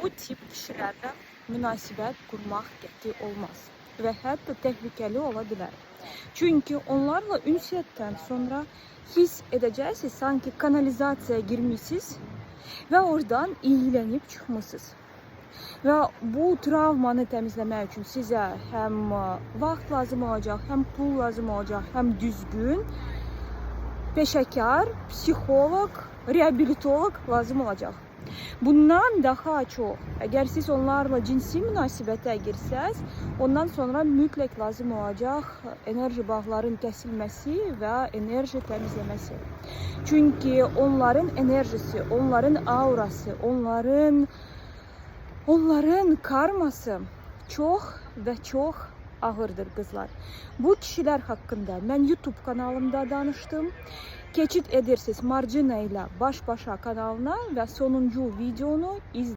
bu tip kişilərlə münasibət qurmaq qəti olmaz və hətta təhlükəli ola bilər. Çünki onlarla ünsiyyətdən sonra hiss edəcəksiniz, sanki kanalizasiyaya girmişsiniz və oradan iylənib çıxmışsınız. Və bu travmanı təmizləmək üçün sizə həm vaxt lazım olacaq, həm pul lazım olacaq, həm düzgün peşəkar, psixoloq, reabilitolog lazım olacaq. Bundan daha çox, əgər siz onlarla cinsi münasibətə girsəz, ondan sonra mütləq lazım olacaq enerji bağların kəsilməsi və enerji təmizləməsi. Çünki onların enerjisi, onların aurası, onların karması çox və çox ağırdır qızlar. Bu kişilər haqqında mən YouTube kanalımda danışdım. Keçid edirsiniz Marcina ilə baş-başa kanalına və sonuncu videonu izləyin.